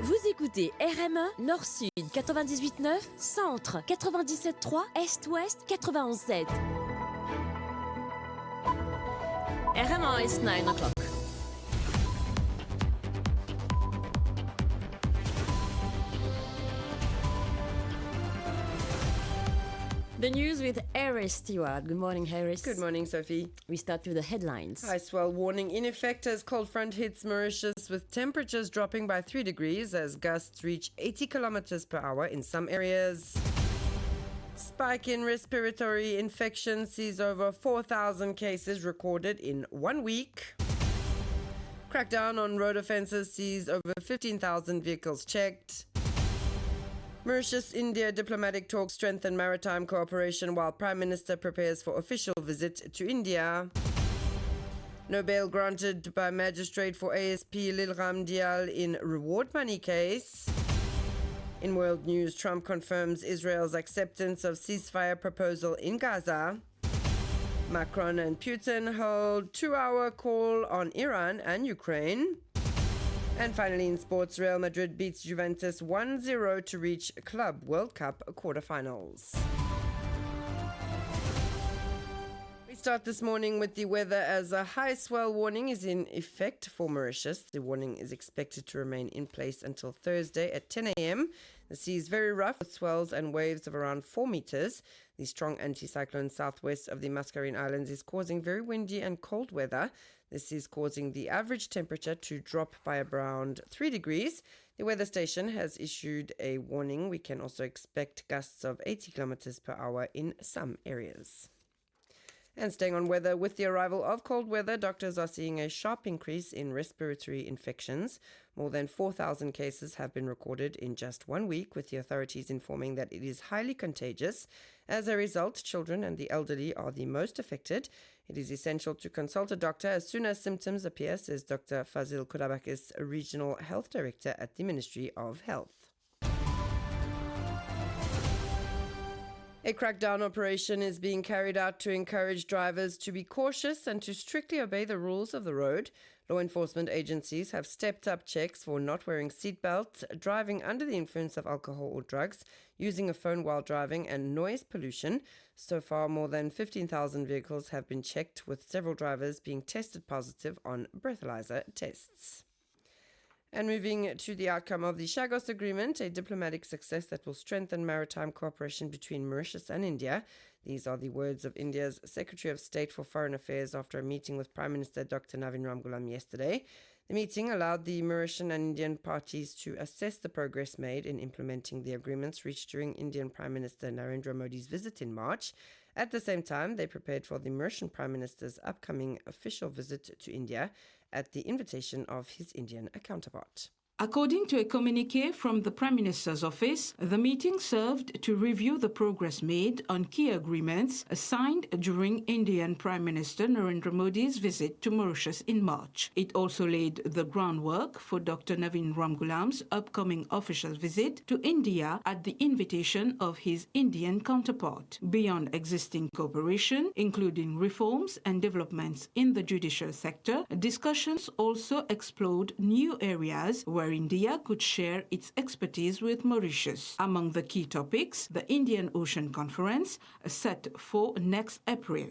Vous écoutez RM1 Nord-Sud 98.9, Centre 97.3, Est-Ouest 91.7. RM1 is 9 o'clock. The news with Ayrece Stewart. Good morning, Ayrece. Good morning, Sophie. We start with the headlines. High swell warning in effect as cold front hits Mauritius, with temperatures dropping by 3 degrees as gusts reach 80 kilometers per hour in some areas. Spike in respiratory infection sees over 4,000 cases recorded in 1 week. Crackdown on road offences sees over 15,000 vehicles checked. Mauritius-India diplomatic talks strengthen maritime cooperation while Prime Minister prepares for official visit to India. No bail granted by magistrate for ASP Lilram Dial in reward money case. In world news, Trump confirms Israel's acceptance of ceasefire proposal in Gaza. Macron and Putin hold 2-hour call on Iran and Ukraine. And finally in sports, Real Madrid beats Juventus 1-0 to reach Club World Cup quarterfinals. We start this morning with the weather as a high swell warning is in effect for Mauritius. The warning is expected to remain in place until Thursday at 10 a.m. The sea is very rough with swells and waves of around 4 meters. The strong anticyclone southwest of the Mascarene Islands is causing very windy and cold weather. This is causing the average temperature to drop by around 3 degrees. The weather station has issued a warning. We can also expect gusts of 80 kilometers per hour in some areas. And staying on weather, with the arrival of cold weather, doctors are seeing a sharp increase in respiratory infections. More than 4,000 cases have been recorded in just 1 week, with the authorities informing that it is highly contagious. As a result, children and the elderly are the most affected. It is essential to consult a doctor as soon as symptoms appear, says Dr. Fazil Kodabakis, a regional health director at the Ministry of Health. A crackdown operation is being carried out to encourage drivers to be cautious and to strictly obey the rules of the road. Law enforcement agencies have stepped up checks for not wearing seatbelts, driving under the influence of alcohol or drugs, using a phone while driving, and noise pollution. So far, more than 15,000 vehicles have been checked, with several drivers being tested positive on breathalyzer tests. And moving to the outcome of the Chagos Agreement, a diplomatic success that will strengthen maritime cooperation between Mauritius and India. These are the words of India's Secretary of State for Foreign Affairs after a meeting with Prime Minister Dr. Navin Ramgoolam yesterday. The meeting allowed the Mauritian and Indian parties to assess the progress made in implementing the agreements reached during Indian Prime Minister Narendra Modi's visit in March. At the same time, they prepared for the Mauritian Prime Minister's upcoming official visit to India at the invitation of his Indian counterpart. According to a communiqué from the Prime Minister's office, the meeting served to review the progress made on key agreements signed during Indian Prime Minister Narendra Modi's visit to Mauritius in March. It also laid the groundwork for Dr. Navin Ramgoolam's upcoming official visit to India at the invitation of his Indian counterpart. Beyond existing cooperation, including reforms and developments in the judicial sector, discussions also explored new areas where India could share its expertise with Mauritius. Among the key topics, the Indian Ocean Conference, set for next April.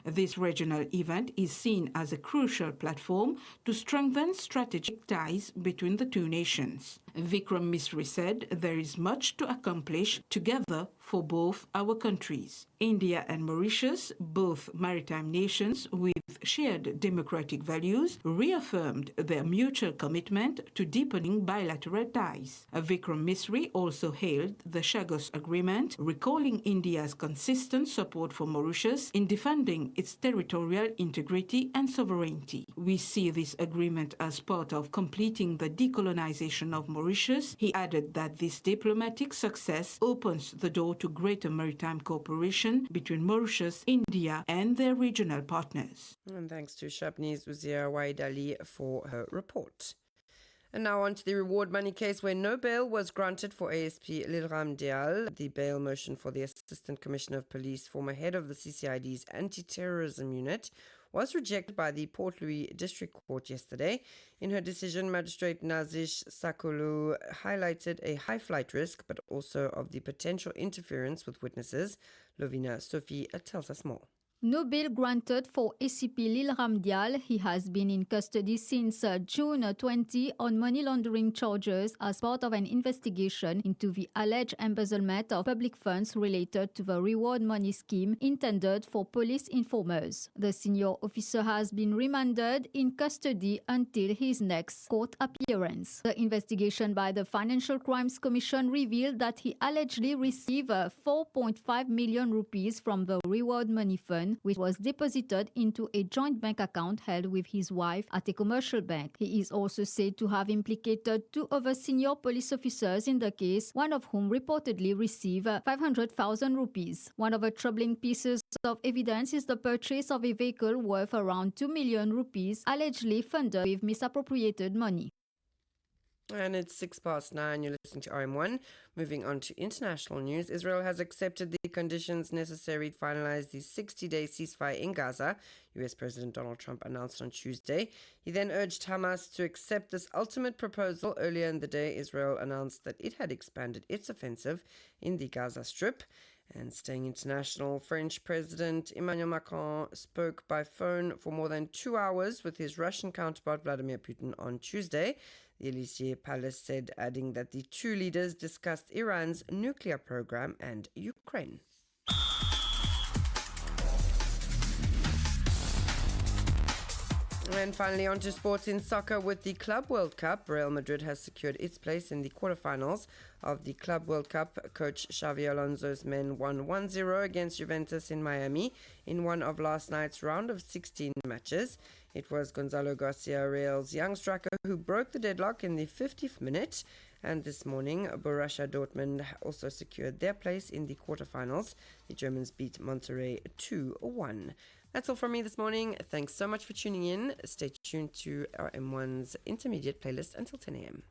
This regional event is seen as a crucial platform to strengthen strategic ties between the two nations. Vikram Misri said there is much to accomplish together for both our countries. India and Mauritius, both maritime nations with shared democratic values, reaffirmed their mutual commitment to deepening bilateral ties. Vikram Misri also hailed the Chagos Agreement, recalling India's consistent support for Mauritius in defending its territorial integrity and sovereignty. We see this agreement as part of completing the decolonization of Mauritius. He added that this diplomatic success opens the door to greater maritime cooperation between Mauritius, India, and their regional partners. And thanks to Shabniz Uzia Waidali for her report. And now on to the reward money case where no bail was granted for ASP Lilram Dial. The bail motion for the Assistant Commissioner of Police, former head of the CCID's anti-terrorism unit, was rejected by the Port Louis District Court yesterday. In her decision, Magistrate Nazish Sakulu highlighted a high flight risk, but also of the potential interference with witnesses. Lovina Sophie tells us more. No bail granted for ACP Lil Ramdial. He has been in custody since June 20 on money laundering charges as part of an investigation into the alleged embezzlement of public funds related to the reward money scheme intended for police informers. The senior officer has been remanded in custody until his next court appearance. The investigation by the Financial Crimes Commission revealed that he allegedly received 4.5 million rupees from the reward money fund, which was deposited into a joint bank account held with his wife at a commercial bank. He is also said to have implicated 2 other senior police officers in the case, one of whom reportedly received 500,000 rupees. One of the troubling pieces of evidence is the purchase of a vehicle worth around 2 million rupees, allegedly funded with misappropriated money. And it's 9:06. You're listening to RM1. Moving on to international news. Israel has accepted the conditions necessary to finalize the 60-day ceasefire in Gaza, US President Donald Trump announced on Tuesday. He then urged Hamas to accept this ultimate proposal. Earlier in the day, Israel announced that it had expanded its offensive in the Gaza Strip. And staying international, French President Emmanuel Macron spoke by phone for more than 2 hours with his Russian counterpart Vladimir Putin on Tuesday. The Elysee Palace said, adding that the two leaders discussed Iran's nuclear program and Ukraine. And finally, on to sports in soccer with the Club World Cup. Real Madrid has secured its place in the quarterfinals of the Club World Cup. Coach Xavi Alonso's men won 1-0 against Juventus in Miami in one of last night's round of 16 matches. It was Gonzalo Garcia, Real's young striker, who broke the deadlock in the 50th minute. And this morning, Borussia Dortmund also secured their place in the quarterfinals. The Germans beat Monterrey 2-1. That's all from me this morning. Thanks so much for tuning in. Stay tuned to our M1's intermediate playlist until 10 a.m.